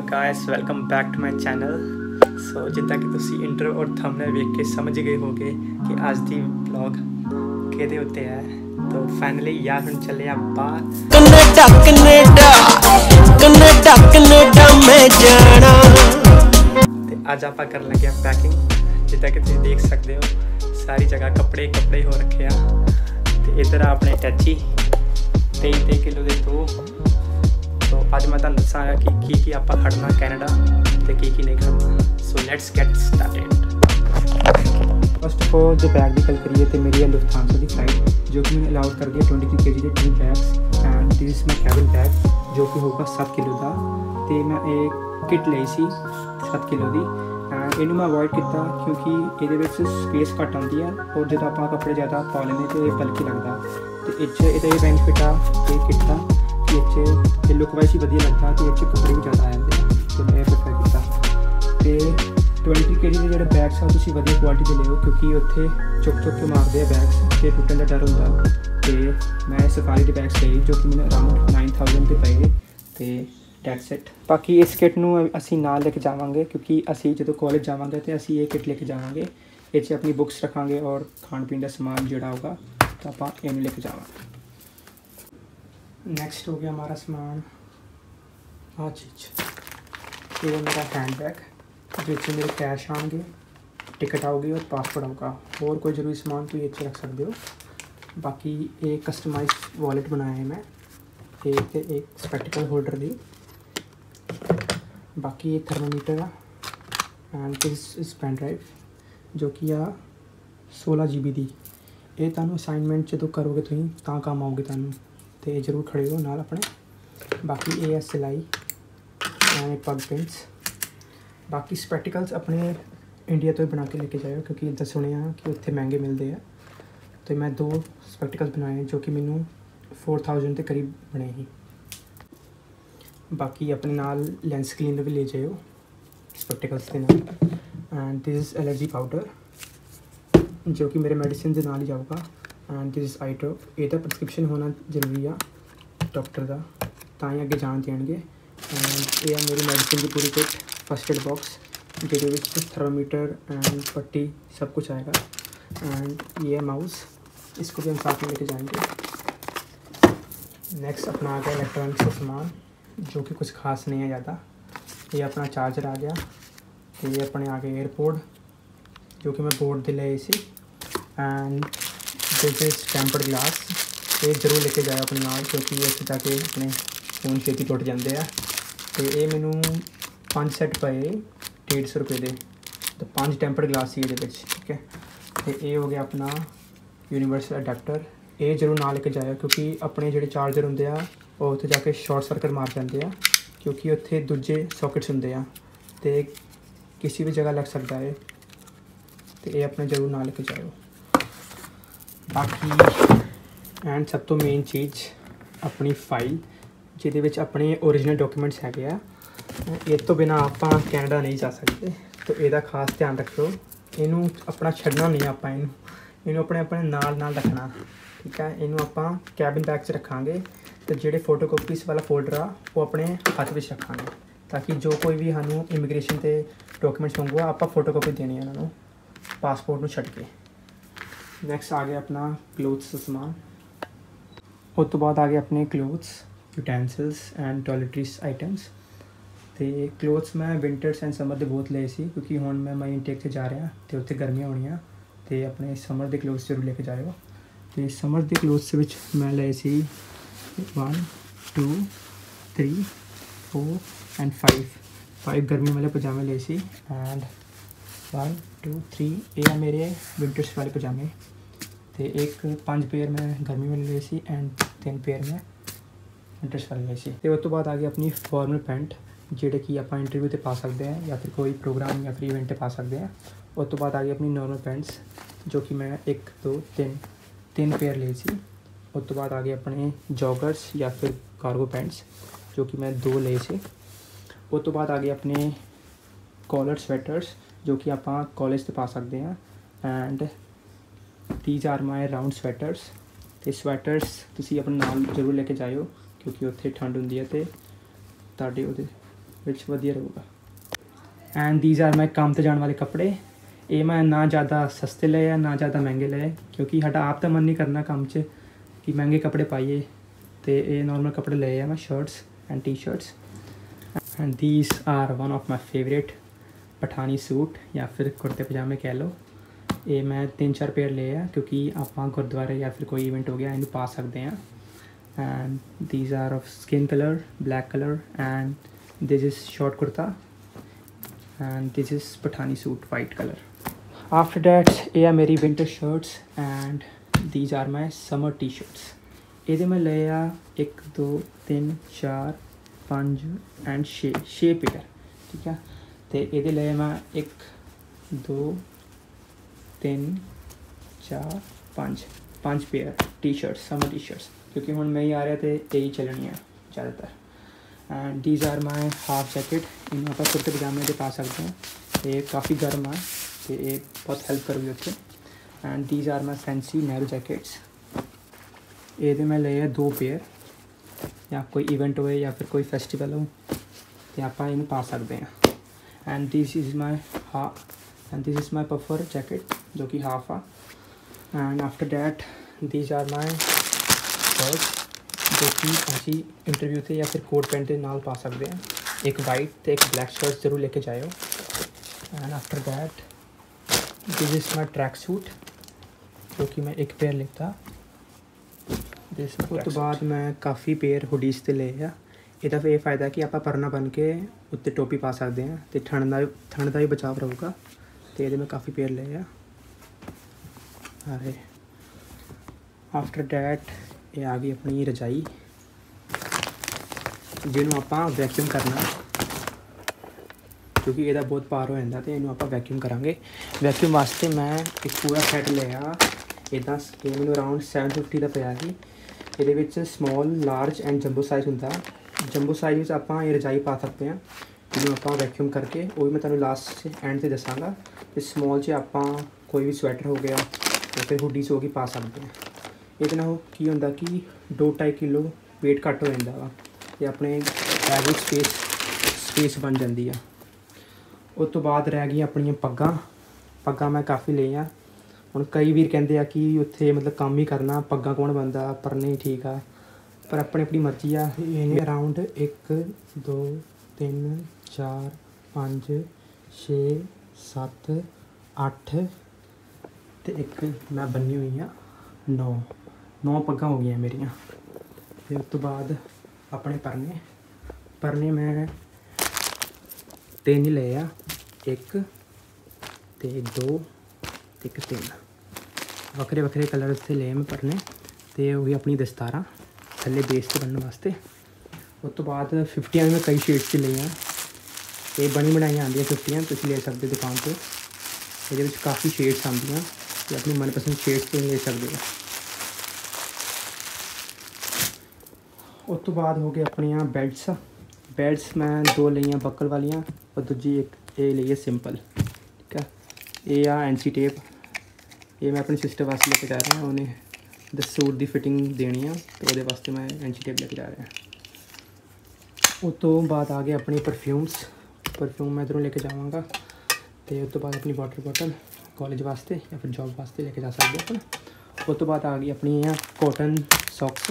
Guys welcome back to my channel. So जिद्दां कि तुसी इंट्रो और थंबनेल वेख के समझ गए होगे कि आज दी व्लॉग केदे उत्ते है। तो फाइनली यार हम चले आ बाहर कनेडा मैं जाना ते अज आप कर लगे पैकिंग। जिद्दां कि तुसी देख सकते हो सारी जगह कपड़े हो रखे आ ते इधर अपने टैची 23 किलो के 2। तो अज मैं तुहानूं दसांगा कि आप खड़ना कैनेडा तो की नहीं खड़ना। So let's get started. First of all जो बैग की गल करिए तो मेरी है लुफ्थांसा की फ्लाइट जो कि मैंने अलाउड कर दिया 23 kg के 2 bags and this my cabin bag जो कि होगा 7 किलो का। तो मैं एक किट ली सी 7 किलो की एंड इनू मैं अवॉइड किया क्योंकि ये स्पेस घट आती है और जो आप कपड़े ज़्यादा पा लेंगे तो ये बल्कि लगता। तो ये बेनीफिट आ ये किट का कि लुक वाइज ही वधिया लगता कि कपड़े भी ज़्यादा आ जाते हैं। तो मैं प्रेफर किया। तो 20 kg के जो बैग्स आ तुम वधिया क्वालिटी के लियो क्योंकि उत्थे चुक के मारते हैं बैग्स तो टुटन का डर होंगे। तो मैं सफारी के बैग्स लिए जो कि मैंने अराउंड 9000 के पे तो टैक्स सेट। बाकी इस किट नूं असीं नाल लेके जावांगे क्योंकि असीं जो कॉलेज जावांगे तो असीं ये किट लेके जावांगे। इस अपनी बुक्स रखांगे और खाण पीण का समान जोड़ा होगा तो आप इनू लेके जावांगे। नेक्स्ट हो गया हमारा सामान हाँ चीज़ ये मेरा हैंड बैग जिससे मेरे कैश आएंगे टिकट आओगी और पासपोर्ट होगा और कोई ज़रूरी सामान तो ये रख सकते हो। बाकी एक कस्टमाइज वॉलेट बनाया है मैं एक स्पेक्टिकल होल्डर दी। बाकी एक thermometer and this pen drive जो कि आ 16 GB दी। ये तुहानूं असाइनमेंट जो करोगे तुसीं तां काम आओगे तुहानूं तो ये जरूर खड़े हो नाल अपने। बाकी ये है सिलाई एंड पग पिंस। बाकी स्पेक्टिकल्स अपने इंडिया तो ही बना के लेके जाओ क्योंकि इधर सुनिया कि उत्थे महंगे मिलते हैं। तो मैं 2 स्पेक्टिकल्स बनाए जो कि मैनू 4000 के करीब बने ही। बाकी अपने नाल लेंस क्लीनर भी ले जाओ स्पेक्टिकल्स के नाल and this is allergy powder जो कि मेरे मेडिसिन के नाल ही जाऊगा and this is eye drop. ਇਹਦਾ प्रिस्क्रिप्शन होना जरूरी आ डॉक्टर का ਤਾਂ ही अगे जान देंगे। एंड ये मेरी मेडिसिन की पूरी किट फर्स्ट एड बॉक्स जिहदे विच थर्मामीटर एंड पट्टी सब कुछ आएगा एंड ये माउस इसको भी हम साथ में लेके जाएंगे। नेक्स्ट अपना आ गया इलेक्ट्रॉनिक्स का सामान जो कि कुछ खास नहीं है ज़्यादा। ये अपना चार्जर आ गया। ये अपने आ गए एयरपोर्ट जो कि मैं बोर्ड दे ले सी and this is tempered glass. ये जरूर लेके जाए अपने नाल क्योंकि ये जाके अपने फोन छेती टुट जाते हैं। तो ये मैनू 5 सेट पे 150 रुपये के तो 5 टेम्पर्ड ग्लास ही ये ठीक है। तो ये हो गया अपना यूनीवर्सल अडेप्टर। ये जरूर ना लेके जाए क्योंकि अपने जो चार्जर होंगे वो उत्थे जाके शॉर्ट सर्किट मार जाते हैं क्योंकि उत्थे दूजे सॉकेट्स होंगे तो किसी भी जगह लग सकता है। तो ये अपने जरूर ना लेके जाओ। बाकी एंड सब तो मेन चीज़ अपनी फाइल जिहदे विच अपने ओरिजिनल डॉक्यूमेंट्स है। ये तो बिना आप कैनेडा नहीं जा सकते तो यदा खास ध्यान रखो। इनू अपना छड्डना नहीं आप इनू अपने अपने नाल रखना ठीक है। इनू आप कैबिन बैग च रखांगे तो जोड़े फोटोकॉपीस वाला फोल्डर आ वो अपने हाथ में रखांगे ताकि जो कोई भी सानू इमीग्रेशन के डॉक्यूमेंट्स मंगवा आप फोटोकॉपी देनी है उन्होंने पासपोर्ट में छड्ड के। नैक्सट आ गया अपना क्लोथ्स का समान। उस तो बाद आ गए अपने clothes utensils and toiletries items. तो क्लोथ्स मैं विंटर्स एंड समर के बहुत ले सी क्योंकि हुण मैं मई इनटेक से जा रहा तो उत्थे गर्मियाँ होनियाँ तो अपने समर के क्लोथ्स जरूर लेके जाओ। तो समर के क्लोथ्स मैं ले सी 1 2 3 4 एंड 5 गर्मी वाले पजामे ले सी एंड 1 2 3 ये मेरे विंटर्स वाले पजामे। तो एक 5 पेयर मैं गर्मी वाले ले सी एंड 3 पेयर मैं विंटर्स वाले ले सी। तो उस तो बाद आ गई अपनी फॉर्मल पैंट जोड़े कि आप इंटरव्यू तो पा सकते हैं या फिर कोई प्रोग्राम या फिर इवेंट पा सकते हैं। उस तो बाद आ गई अपनी नॉर्मल पैंट्स जो कि मैं 1 2 3 पेयर ले सी। उस तो बाद आ गए अपने जॉगर्स या फिर कार्गो पैंट्स जो कि मैं 2 ले सी। उस तो बाद आ गए अपने कॉलर स्वेटर्स जो कि आप कॉलेज से पा सकते हैं and these are my round sweaters. तो स्वेटर्स तुसी अपने नाल जरूर लेके जाओ क्योंकि उत्थे ठंड होंदी है तो तुहाडे ਵਿੱਚ ਵਧੀਆ ਰਹੂਗਾ। ਐਂਡ ਦੀਜ਼ ਆਰ ਮਾਈ ਕੰਮ 'ਤੇ ਜਾਣ ਵਾਲੇ ਕੱਪੜੇ। ਇਹ ਮੈਂ ਨਾ ਜ਼ਿਆਦਾ ਸਸਤੇ ਲਏ ਆ ਨਾ ਜ਼ਿਆਦਾ ਮਹਿੰਗੇ ਲਏ, ਕਿਉਂਕਿ ਸਾਡਾ ਆਪ ਤਾਂ ਮਨ ਨਹੀਂ ਕਰਨਾ ਕੰਮ 'ਚ ਕਿ ਮਹਿੰਗੇ ਕੱਪੜੇ ਪਾਈਏ, ਤੇ ਇਹ ਨੋਰਮਲ ਕੱਪੜੇ ਲਏ ਆ ਮੈਂ, shirts and T shirts. And these R one of my favourite Pathani suit ਜਾਂ ਫਿਰ ਕੁੜਤੇ ਪਜਾਮੇ ਕਹਿ ਲਓ। ਇਹ ਮੈਂ 3-4 ਪੇਅਰ ਲਏ ਆ, ਕਿਉਂਕਿ ਆਪਾਂ ਗੁਰਦੁਆਰੇ ਜਾਂ ਫਿਰ ਕੋਈ ਇਵੈਂਟ ਹੋ ਗਿਆ ਇਹਨੂੰ ਪਾ ਸਕਦੇ ਹਾਂ। And these are of skin colour black colour, and this is short kurta, and this is Pathani suit white colour. After that ਇਹ ਆ ਮੇਰੀ winter shirts, and these are my summer T shirts. ਇਹਦੇ ਮੈਂ ਲਏ ਆ 1 2 3 4 5 ਐਂਡ 6 ਪੇਅਰ, ਠੀਕ ਆ। ਤੇ ਇਹਦੇ ਲਏ ਮੈਂ 1 2 3 4 5 pair T shirts, summer T shirts, ਕਿਉਂਕਿ ਹੁਣ ਮੈਂ ਹੀ ਆ ਰਿਹਾ ਤੇ ਇਹੀ ਚੱਲਣੀ ਆ ਜ਼ਿਆਦਾਤਰ। And these are my half jacket. ਇਹਨੂੰ ਆਪਾਂ ਕੁੜਤੇ ਪਜਾਮੇ 'ਤੇ ਪਾ ਸਕਦੇ ਹਾਂ, ਇਹ ਕਾਫੀ ਗਰਮ ਆ ਤੇ ਇਹ ਬਹੁਤ ਹੈਲਪ ਕਰੂਗੀ ਉੱਥੇ। And these are my fancy narrow jackets. ਇਹਦੇ ਮੈਂ ਲਏ ਆ 2 ਪੇਅਰ, ਜਾਂ ਕੋਈ ਇਵੈਂਟ ਹੋਏ ਜਾਂ ਫਿਰ ਕੋਈ ਫੈਸਟੀਵਲ ਹੋ ਤੇ ਆਪਾਂ ਇਹਨੂੰ ਪਾ ਸਕਦੇ ਹਾਂ। And this is my puffer jacket ਜੋ ਕਿ ਹਾਫ ਆ। And after that these are my shirts ਜੋ ਕਿ ਅਸੀਂ ਇੰਟਰਵਿਊ 'ਤੇ ਜਾਂ ਫਿਰ ਕੋਟ ਪੈਂਟ ਦੇ ਨਾਲ ਪਾ ਸਕਦੇ ਹਾਂ। ਇੱਕ ਵਾਈਟ ਤੇ ਇੱਕ ਬਲੈਕ ਸ਼ਰਟ ਜ਼ਰੂਰ ਲੈ ਕੇ ਜਾਇਓ। And after that this is my track suit ਜੋ ਕਿ ਮੈਂ 1 ਪੇਅਰ ਲਿੱਤਾ। ਉਸ ਤੋਂ ਬਾਅਦ ਮੈਂ ਕਾਫੀ ਪੇਅਰ ਹੁਡੀਜ਼ 'ਤੇ ਲਏ ਆ। ਇਹਦਾ ਫਿਰ ਇਹ ਫਾਇਦਾ ਕਿ ਆਪਾਂ ਪਰਨਾ ਬਣ ਕੇ ਉੱਤੇ ਟੋਪੀ ਪਾ ਸਕਦੇ ਹਾਂ ਅਤੇ ਠੰਡ ਦਾ ਵੀ ਬਚਾਅ ਰਹੂਗਾ। ਅਤੇ ਇਹਦੇ ਮੈਂ ਕਾਫੀ ਪੇਅਰ ਲਏ ਆ। ਅਰੇ ਆਫਟਰ ਡੈਟ ਇਹ ਆ ਗਈ ਆਪਣੀ ਰਜਾਈ, ਜਿਹਨੂੰ ਆਪਾਂ ਵੈਕਿਊਮ ਕਰਨਾ, ਕਿਉਂਕਿ ਇਹਦਾ ਬਹੁਤ ਭਾਰ ਹੋ ਜਾਂਦਾ ਅਤੇ ਇਹਨੂੰ ਆਪਾਂ ਵੈਕਿਊਮ ਕਰਾਂਗੇ। ਵੈਕਿਊਮ ਵਾਸਤੇ ਮੈਂ ਇੱਕ ਪੂਰਾ ਸੈੱਟ ਲਿਆ। ਇੱਦਾਂ ਇਹ ਮੈਨੂੰ ਅਰਾਊਂਡ 750 ਦਾ ਪਿਆ ਸੀ। ਇਹਦੇ ਵਿੱਚ small, large and jumbo size ਹੁੰਦਾ। ਜੰਬੋ ਸਾਈਜ਼ ਵਿੱਚ ਆਪਾਂ ਇਹ ਰਜਾਈ ਪਾ ਸਕਦੇ ਹਾਂ, ਜਿਹਨੂੰ ਆਪਾਂ ਵੈਕਿਊਮ ਕਰਕੇ, ਉਹ ਵੀ ਮੈਂ ਤੁਹਾਨੂੰ ਲਾਸਟ ਐਂਡ 'ਤੇ ਦੱਸਾਂਗਾ। ਅਤੇ ਸਮੋਲ 'ਚ ਆਪਾਂ ਕੋਈ ਵੀ ਸਵੈਟਰ ਹੋ ਗਿਆ ਜਾਂ ਫਿਰ ਹੁਡੀਜ਼ ਹੋ ਗਈ ਪਾ ਸਕਦੇ ਹਾਂ। ਇਹਦੇ ਨਾਲ ਕੀ ਹੁੰਦਾ ਕਿ 2-2.5 ਕਿਲੋ ਵੇਟ ਘੱਟ ਹੋ ਜਾਂਦਾ ਵਾ ਅਤੇ ਆਪਣੇ ਬੈਗ ਵਿੱਚ ਸਪੇਸ ਬਣ ਜਾਂਦੀ ਆ। ਉਸ ਤੋਂ ਬਾਅਦ ਰਹਿ ਗਈਆਂ ਆਪਣੀਆਂ ਪੱਗਾਂ ਮੈਂ ਕਾਫੀ ਲਈਆਂ। ਹੁਣ ਕਈ ਵੀਰ ਕਹਿੰਦੇ ਆ ਕਿ ਉੱਥੇ ਮਤਲਬ ਕੰਮ ਹੀ ਕਰਨਾ, ਪੱਗਾਂ ਕੌਣ ਬੰਨਦਾ, ਪਰ ਨਹੀਂ ਠੀਕ ਆ, ਪਰ ਆਪਣੀ ਮਰਜ਼ੀ ਆ। ਇਹਨੇ ਅਰਾਊਂਡ 1 2 3 4 5 6 7 8 ਅਤੇ ਇੱਕ ਮੈਂ ਬੰਨੀ ਹੋਈ ਆ 9 ਪੱਗਾਂ ਹੋ ਗਈਆਂ ਮੇਰੀਆਂ। ਫਿਰ ਉਸ ਤੋਂ ਬਾਅਦ ਆਪਣੇ ਪਰਨੇ ਮੈਂ 3 ਹੀ ਲਏ ਆ, 1 ਤੇ 2 ਤੇ 1 3 ਵੱਖਰੇ ਕਲਰ ਉੱਤੇ ਲਏ ਮੈਂ ਪਰਨੇ। ਅਤੇ ਉਹ ਵੀ ਆਪਣੀ ਦਸਤਾਰਾਂ ਥੱਲੇ ਬੇਸ 'ਤੇ ਬੰਨ੍ਹਣ ਵਾਸਤੇ। ਉਸ ਤੋਂ ਬਾਅਦ 50 ਮੈਂ ਕਈ ਸ਼ੇਡਸ 'ਚ ਲਈਆਂ। ਇਹ ਬਣੀ ਬਣਾਈਆਂ ਆਉਂਦੀਆਂ 50 ਤੁਸੀਂ ਲੈ ਸਕਦੇ ਦੁਕਾਨ ਤੋਂ। ਇਹਦੇ ਵਿੱਚ ਕਾਫੀ ਸ਼ੇਡਸ ਆਉਂਦੀਆਂ ਅਤੇ ਆਪਣੀ ਮਨਪਸੰਦ ਸ਼ੇਡਸ 'ਤੇ ਲੈ ਸਕਦੇ ਹੋ। ਉਸ ਤੋਂ ਬਾਅਦ ਹੋ ਗਏ ਆਪਣੀਆਂ ਬੈਡਸ ਮੈਂ 2 ਲਈਆਂ ਬਕਲ ਵਾਲੀਆਂ, ਔਰ ਦੂਜੀ ਇੱਕ ਇਹ ਲਈ ਹੈ ਸਿੰਪਲ, ਠੀਕ ਆ। ਇਹ ਆ ਐਂਸੀ ਟੇਪ, ਇਹ ਮੈਂ ਆਪਣੀ ਸਿਸਟਰ ਵਾਸਤੇ ਲੈ ਕੇ ਜਾ ਰਿਹਾ। ਉਹਨੇ ਸੂਟ ਦੀ ਫਿਟਿੰਗ ਦੇਣੀ ਆ ਅਤੇ ਉਹਦੇ ਵਾਸਤੇ ਮੈਂ ਐਂਸੀ ਟੇਪ ਲੈ ਕੇ ਜਾ ਰਿਹਾ। ਉਸ ਤੋਂ ਬਾਅਦ ਆ ਗਏ ਆਪਣੀ ਪਰਫਿਊਮ ਮੈਂ ਇੱਧਰੋਂ ਲੈ ਕੇ ਜਾਵਾਂਗਾ। ਅਤੇ ਉਸ ਤੋਂ ਬਾਅਦ ਆਪਣੀ ਵਾਟਰ ਬੋਟਲ ਕਾਲਜ ਵਾਸਤੇ ਜਾਂ ਫਿਰ ਜੋਬ ਵਾਸਤੇ ਲੈ ਕੇ ਜਾ ਸਕਦੇ ਆਪਾਂ। ਉਸ ਤੋਂ ਬਾਅਦ ਆ ਗਈ ਆਪਣੀਆਂ ਕੋਟਨ ਸੌਕਸ,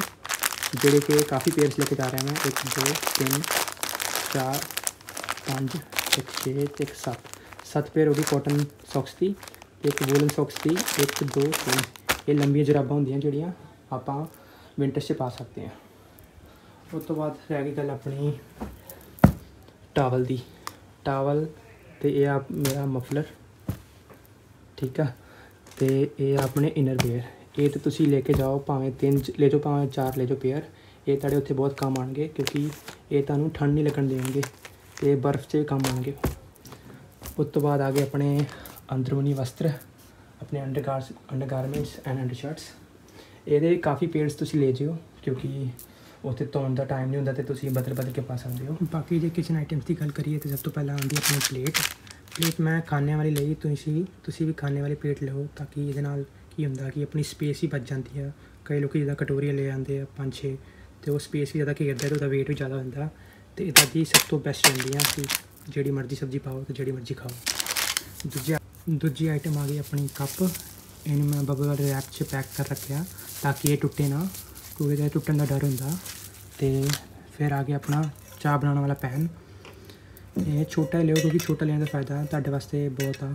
ਜਿਹੜੇ ਕਿ ਕਾਫੀ ਪੇਅਰਸ ਲੈ ਕੇ ਜਾ ਰਿਹਾ ਮੈਂ। 1 2 3 4 5 1 6 ਅਤੇ 1 7 ਪੇਅਰ ਹੋ ਗਈ ਕੋਟਨ ਸੌਕਸ ਦੀ। ਇੱਕ ਵੂਲਨ ਸੌਕਸ ਦੀ 1 2 3। ਇਹ ਲੰਬੀਆਂ ਜੁਰਾਬਾਂ ਹੁੰਦੀਆਂ ਜਿਹੜੀਆਂ ਆਪਾਂ ਵਿੰਟਰਸ 'ਚ ਪਾ ਸਕਦੇ ਹਾਂ। ਉਸ ਤੋਂ ਬਾਅਦ ਰਹਿ ਗਈ ਗੱਲ ਆਪਣੀ ਟਾਵਲ ਅਤੇ ਇਹ ਆ ਮੇਰਾ ਮਫਲਰ, ਠੀਕ ਆ। ਅਤੇ ਇਹ ਆਪਣੇ ਇਨਰ ਵੇਅਰ, ਇਹ ਤਾਂ ਤੁਸੀਂ ਲੈ ਕੇ ਜਾਓ, ਭਾਵੇਂ 3 ਲੈ ਜਾਓ ਭਾਵੇਂ 4 ਲੈ ਜਾਓ ਪੇਅਰ। ਇਹ ਤੁਹਾਡੇ ਉੱਥੇ ਬਹੁਤ ਕੰਮ ਆਉਣਗੇ, ਕਿਉਂਕਿ ਇਹ ਤੁਹਾਨੂੰ ਠੰਡ ਨਹੀਂ ਲੱਗਣ ਦੇਣਗੇ ਅਤੇ ਬਰਫ਼ 'ਚ ਵੀ ਕੰਮ ਆਉਣਗੇ। ਉਸ ਤੋਂ ਬਾਅਦ ਆ ਗਏ ਆਪਣੇ ਅੰਦਰੂਨੀ ਵਸਤਰ, ਆਪਣੇ ਅੰਡਰਗਾਰਮੈਂਟਸ ਐਂਡ ਅੰਡਰਸ਼ਰਟਸ। ਇਹਦੇ ਕਾਫੀ ਪੇਅਰਸ ਤੁਸੀਂ ਲੈ ਜਿਓ, ਕਿਉਂਕਿ ਉੱਥੇ ਧੋਣ ਦਾ ਟਾਈਮ ਨਹੀਂ ਹੁੰਦਾ ਅਤੇ ਤੁਸੀਂ ਬਦਲ ਕੇ ਪਾ ਸਕਦੇ ਹੋ। ਬਾਕੀ ਜੇ ਕਿਚਨ ਆਈਟਮਸ ਦੀ ਗੱਲ ਕਰੀਏ ਤਾਂ ਸਭ ਤੋਂ ਪਹਿਲਾਂ ਆਉਂਦੀ ਆਪਣੀ ਪਲੇਟ ਮੈਂ ਖਾਣੇ ਵਾਲੀ ਲਈ। ਤੁਸੀਂ ਵੀ ਖਾਣੇ ਵਾਲੀ ਪਲੇਟ ਲਓ, ਤਾਂ ਕਿ ਇਹਦੇ ਨਾਲ ਕੀ ਹੁੰਦਾ ਕਿ ਆਪਣੀ ਸਪੇਸ ਹੀ ਬਚ ਜਾਂਦੀ ਆ। ਕਈ ਲੋਕ ਜਿੱਦਾਂ ਕਟੋਰੀਆਂ ਲੈ ਆਉਂਦੇ ਆ 5-6 ਅਤੇ ਉਹ ਸਪੇਸ ਵੀ ਜ਼ਿਆਦਾ ਘੇਰਦਾ ਅਤੇ ਉਹਦਾ ਵੇਟ ਵੀ ਜ਼ਿਆਦਾ ਹੁੰਦਾ। तो इदा दी सब तो बेस्ट रही कि जिहड़ी मर्जी सब्जी पाओ तो जिहड़ी मर्जी खाओ। दूजी आइटम आ गई अपनी कप। इन्हूं मैं बबल वाले रैप च पैक कर रखा ताकि ये टुटे ना, क्योंकि इहदा टुटन का डर होंदा। तो फिर आ गया अपना चाह बनाने वाला पैन। ये छोटा लियो क्योंकि छोटा लेने का फायदा तुहाडे वास्ते बहुत आ,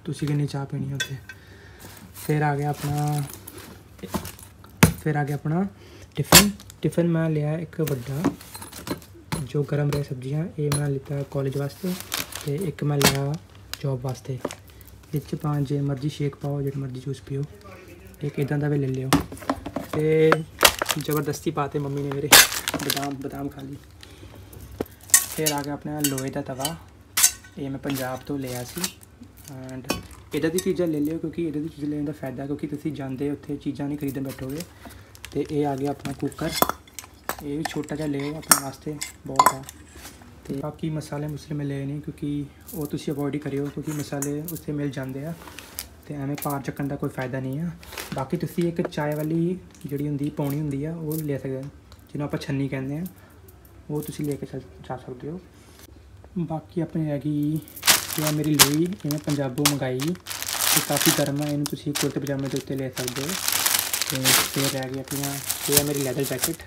तुसीं किन्नी चाह पीनी उत्थे। फिर आ गया अपना टिफिन मैं लिया एक वड्डा जो गर्म रहे सब्जियां। ये मैं लिता कॉलेज वास्ते तो एक मैं लिया जॉब वास्ते। इस पाँच जे मर्जी शेक पाओ, जो मर्जी जूस पियो, एक इदा का भी ले लियो। तो ज़बरदस्ती पाते मम्मी ने मेरे बदाम खा ली। फिर आ गया अपना लोहे का तवा। ये मैं पंजाब तो लिया सी एंड इदा दी चीज़ां ले लियो क्योंकि इदा दी चीज़ां लेने का फायदा क्योंकि तुसीं जांदे उत्थे चीज़ां नहीं खरीदन बैठोगे। तो ये आ गया अपना कुकर। ये भी छोटा जिहा लियो अपने वास्ते बहुत है। तो बाकी मसाले मुसले मैं ले नहीं क्योंकि वो तुसीं अवॉइड ही करियो क्योंकि मसाले उत्थे मिल जाते हैं। तो एवें भार चक्कन का कोई फायदा नहीं है। बाकी तुसीं एक चाय वाली जिहड़ी हुंदी पौनी हुंदी है वो ले सकदे, जिन्होंने आपां छन्नी कहते हैं, वो तुसीं लेके जा सकते हो। बाकी अपनी रह गई यह मेरी लोई, ये मैं पंजाबों मंगाई। ये काफ़ी गर्म है, इन्हूं तुसीं कुर्ते पजामे के उत्ते ले सकते हो। तो फिर रह गई अपनी ये मेरी लैदर जैकेट,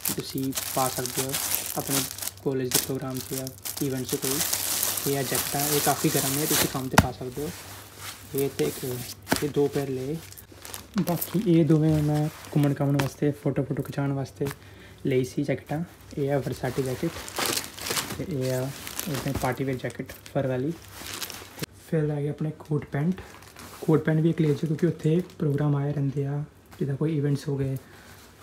तुसीं पा सकते हो अपने कॉलेज के प्रोग्राम से या इवेंट से कोई। ये जैकेट ये काफ़ी गर्म है, तुसीं काम ते पा सकते हो। ये दो पेयर ले। बाकी ये दोवें मैं घूमन घामन वास्ते फोटो खिचाने वास्ते लई सी जैकेटां। ये है वर्साटी जैकेट, ये है पार्टी वेयर जैकेट फर वाली। फिर रह गए अपने कोट पैंट भी एक ले जाओ क्योंकि उत्थे प्रोग्राम आए रहिंदे आ, जिद्दां कोई इवेंट्स हो गए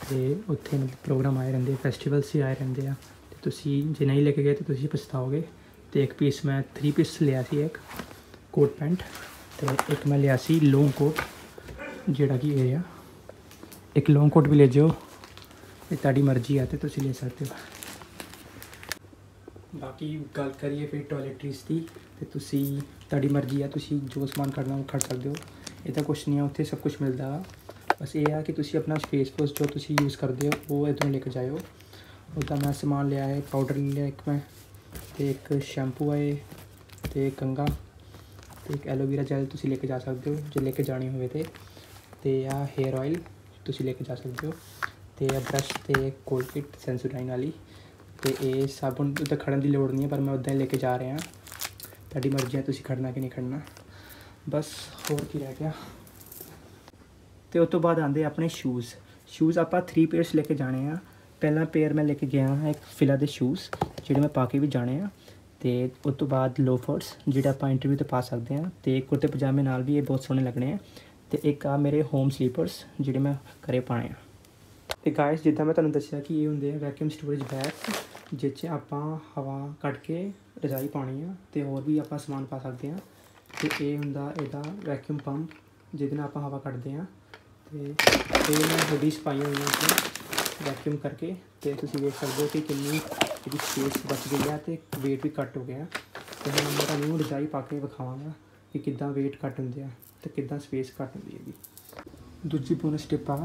तो उत्थे मतलब प्रोग्राम आए रहिंदे, फैसटिवल्स ही आए रहिंदे आ। ते तुसीं जे नहीं लेके गए तो तुसीं पछताओगे। तो एक पीस मैं 3 पीस लिया सी एक कोट पैंट। तो एक मैं लिया सी लॉन्ग कोट जिहड़ा कि ये एक लॉन्ग कोट भी ले जाओ, ये तुहाडी मर्जी है तो तुसीं ले सकते हो। बाकी गल करिए फिर टॉयलेटरीज की, तो तुसीं तुहाडी मर्जी है, तुसीं जो समान खड़ना वो खड़ सकते हो। इहदा कुछ नहीं है, उत्थे सब कुछ मिलता है। बस ये है कि तुसीं अपना फेस वॉश जो तुसीं यूज़ करते हो वो इधरों लेके जाओ। उसका मैं समान लिया है, पाउडर लिया एक मैं, तो एक शैम्पू है, तो एक कंघा, तो एक एलोवेरा जैल तुसीं लेके जा सकते हो जो लेके जानी होवे। तो या हेयर ऑयल तुसीं लेके जा सकते हो। तो यह ब्रश तो कोलगेट सेंसोडाइन वाली। तो ये साबुन उत्ते खड़न की लोड़ नहीं है, पर मैं उदा ही लेके जा रहा। तुहाडी मर्जी है तुसीं खड़ना कि नहीं खड़ना। बस होर की रह गया। तो उस तो बाद आते अपने शूज़ आपां 3 पेयर्स लेके जाने हैं। पहला पेयर मैं लेके गया हाँ एक फिला दे शूज़ जिहड़े मैं पा के भी जाने हैं। तो उस तो बाद लोफर्स जिहड़े आपां इंटरव्यू ते पा सकते हैं। तो कुर्ते पजामे नाल भी ये बहुत सोहने लगने हैं। तो एक आ मेरे होम स्लीपर्स जिहड़े मैं घरे पाने हैं। तो गाइस जिद्दां मैं तुहानूं दस्सिया कि ये हुंदे वैक्यूम स्टोरेज बैग जिस आपां हवा कढ के रजाई पानी है, तो होर भी आपां समान पा सकते हैं। तो ये हुंदा इहदा वैक्यूम पंप जिहदे नाल आपां हवा कढदे हैं। तो ये मैं हुडीज पाई हुई हैं वैक्यूम करके। तो तुसीं देख सकते हो कि कितनी इसकी स्पेस बच गई है, तो वेट भी घट हो गया। तो मैं तुहानूं रजाई पा के विखावांगा कि किद्दां वेट घट हुंदे आ ते किद्दां स्पेस घट हुंदी है। दूजी बोनस टिप आ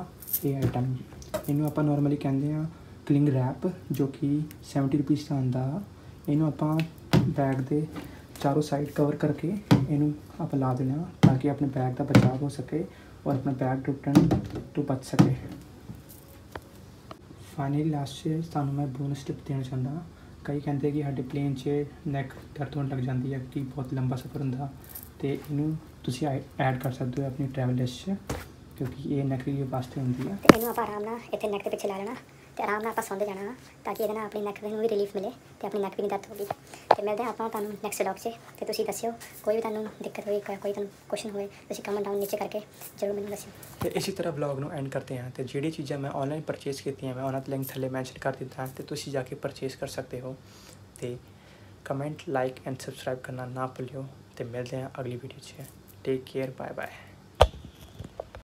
ये आइटम, इनू आपां नॉर्मली कहते हैं क्लिंग रैप, जो कि 70 रुपीज़ का आंदा। इनू आपां बैग के चारों साइड कवर करके इनू आप ला देना ताकि अपने बैग का बचाव हो सके और अपना बैग टुटन तो बच सके। फाइनली लास्ट से सानू मैं बोनस टिप देना चाहता। कई कहते हैं कि साडे प्लेन च नैक दर्द होने लग जाती है कि बहुत लंबा सफ़र होंदा, तो इनू तुसीं ऐड कर सकते हो अपनी ट्रैवल लिस्ट क्योंकि ये नैक के वास्ते होंदी है। तो इनू आप आराम नाल इत्थे नैक के पिछे ला लेना तो आराम नाल आप सौंदे जाना ताकि ये अपनी नैक में भी रिलीफ मिले तो अपनी नैक भी नहीं दर्द होगी। तो मिलते हैं आप नैक्सट व्लॉग से। तो तुसीं दस्सिओ कोई भी तुहानूं दिक्कत होई, कोई तुहानूं क्वेश्चन होए, तुसीं कमेंट डाउन नीचे करके जरूर मैनूं दस्सिओ। तो इसी तरह व्लॉग नूं एंड करते हैं। तो जिहड़ी चीज़ां मैं ऑनलाइन परचेज की हैं मैं उन्होंने लिंक थल्ले मैंशन कर दिता है, तो तुसीं जाके परचेज कर सकते हो। तो कमेंट लाइक एंड सबसक्राइब करना ना भूलियो। तो मिलते हैं अगली वीडियो से। Take care, bye bye.